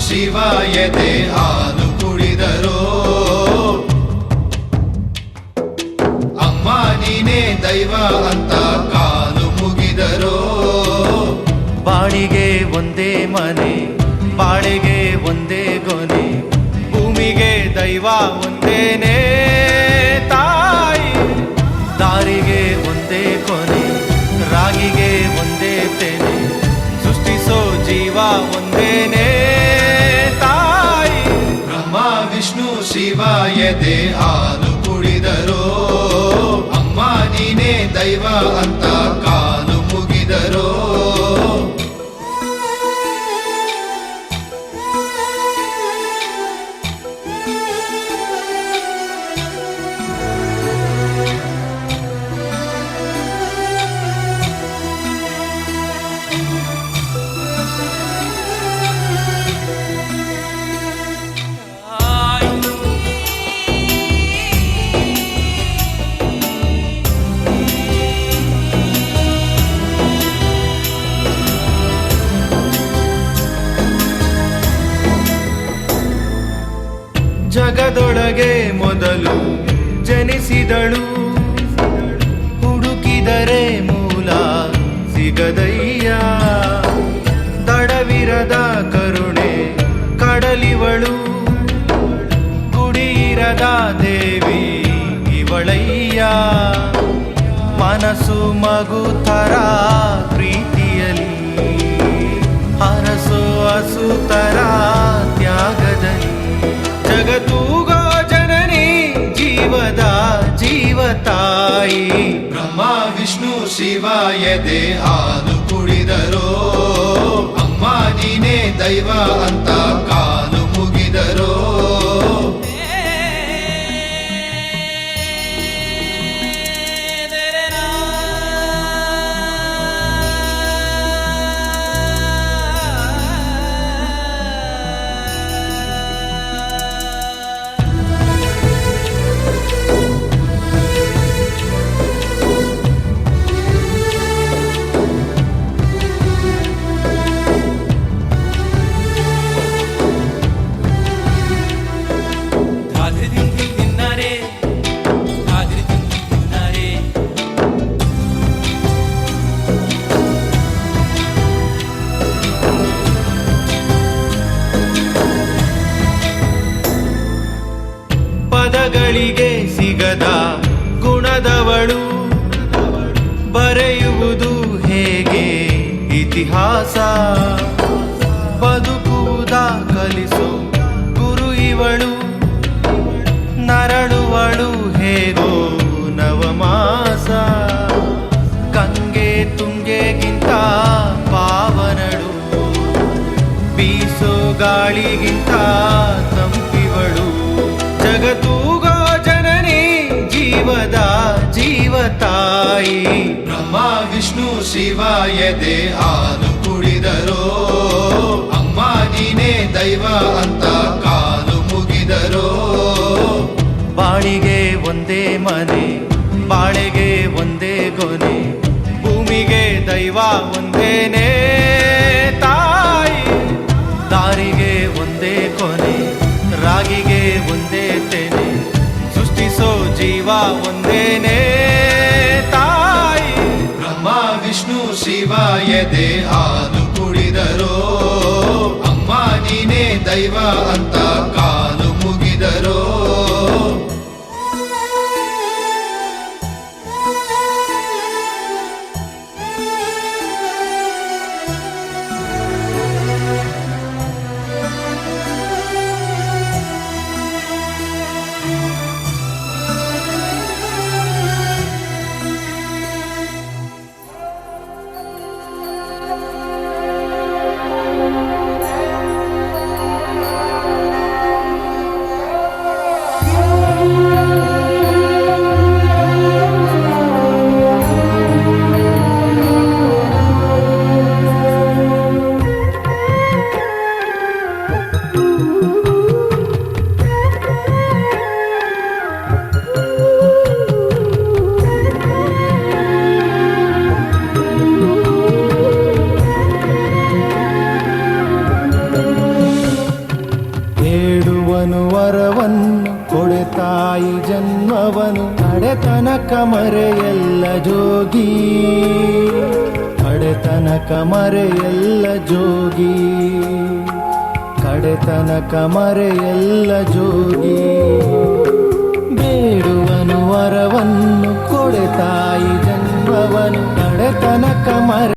ಶಿವ ಎದೆ ಹಾಲು ಕುಡಿದರೋ ಅಮ್ಮ ನೀನೇ ದೈವ ಅಂತ ಕಾಲು ಮುಗಿದರೋ ಬಾಳಿಗೆ ಒಂದೇ ಮನೆ ಬಾಳಿಗೆ ಒಂದೇ ಗೊನೆ ಭೂಮಿಗೆ ದೈವ ಒಂದೇನೇ ತಾಯಿ ದಾರಿಗೆ ಒಂದೇ ಕೊನೆ ರಾಗಿಗೆ ಒಂದೇ ತೆನೆ ಸೃಷ್ಟಿಸೋ ಜೀವ ಒಂದೇನೇ ತಾಯಿ ಬ್ರಹ್ಮ ವಿಷ್ಣು ಶಿವ ಎದೆ ಹಾಲು ಕುಡಿದರೋ ಅಮ್ಮ ನೀನೇ ದೈವ ಅಂತ ಕಾಲು ಮುಗಿದರೋ ಜಗದೊಳಗೆ ಮೊದಲು ಜನಿಸಿದಳು ಹುಡುಕಿದರೆ ಮೂಲ ಸಿಗದಯ್ಯ ತಡವಿರದ ಕರುಣೆ ಕಡಲಿವಳು ಗುಡಿಯಿರದ ದೇವಿ ಇವಳಯ್ಯ ಮನಸ್ಸು ಮಗು ಥರ ಪ್ರೀತಿಯಲಿ ಹರಸು ಹಸು ಥರ ತ್ಯಾಗದಲ್ಲಿ ಜಗತ್ತೂಗೋ ಜನನಿ ಜೀವದ ಜೀವತಾಯಿ ಬ್ರಹ್ಮ ವಿಷ್ಣು ಶಿವ ಎದೆ ಹಾಲು ಕುಡಿದರೋ ಅಮ್ಮ ನೀನೇ ದೈವ ಅಂತ ಕಾಲು ಮುಗಿದರೋ ಪದಗಳಿಗೆ ಸಿಗದ ಗುಣದವಳು ಬರೆಯುವುದು ಹೇಗೆ ಇತಿಹಾಸ ಬದುಕುವುದ ಕಲಿಸು ಗುರು ಇವಳು ನರಳುವಳು ಹೇಗೋ ನವಮಾಸ ಗಂಗೆ ತುಂಗೆಗಿಂತ ಪಾವನಳು ಬೀಸೋ ಗಾಳಿಗಿಂತ ತಂಪಿವಳು ಜಗತ್ತೂಗೋ ಜನನಿ ಜೀವದ ಜೀವತಾಯಿ ಬ್ರಹ್ಮ ವಿಷ್ಣು ಶಿವ ಎದೆ ಹಾಲು ಕುಡಿದರೋ ಅಮ್ಮ ನೀನೇ ದೈವ ಅಂತ ಕಾಲು ಮುಗಿದರೋ ಬಾಳಿಗೆ ಒಂದೇ ಮನೆ ಬಾಳೆಗೆ ಒಂದೇ ಗೊನೆ ಭೂಮಿಗೆ ದೈವ ಒಂದೇನೇ ತಾಯಿ ದಾರಿಗೆ ಒಂದೇ ಕೊನೆ ರಾಗಿಗೆ ಒಂದೇ ತೆನೆ ಸೃಷ್ಟಿಸೋ ಜೀವ ಒಂದೇನೇ ತಾಯಿ ಬ್ರಹ್ಮ ವಿಷ್ಣು ಶಿವ ಎದೆ ಹಾಲು ಕುಡಿದರೋ ಅಮ್ಮ ನೀನೇ ದೈವ ಅಂತ ಕಾಲು ಮುಗಿದರೋ ಜೋಗಿ ಕಡೆತನಕ ಮರೆಯಲ್ಲ ಜೋಗಿ ಕಡೆತನಕ ಮರೆಯಲ್ಲ ಜೋಗಿ ಬೇಡುವನು ವರವನ್ನು ಕೊಡೆ ತಾಯಿ ಜನ್ಮವನು ಕಡೆತನಕ ಮರೆ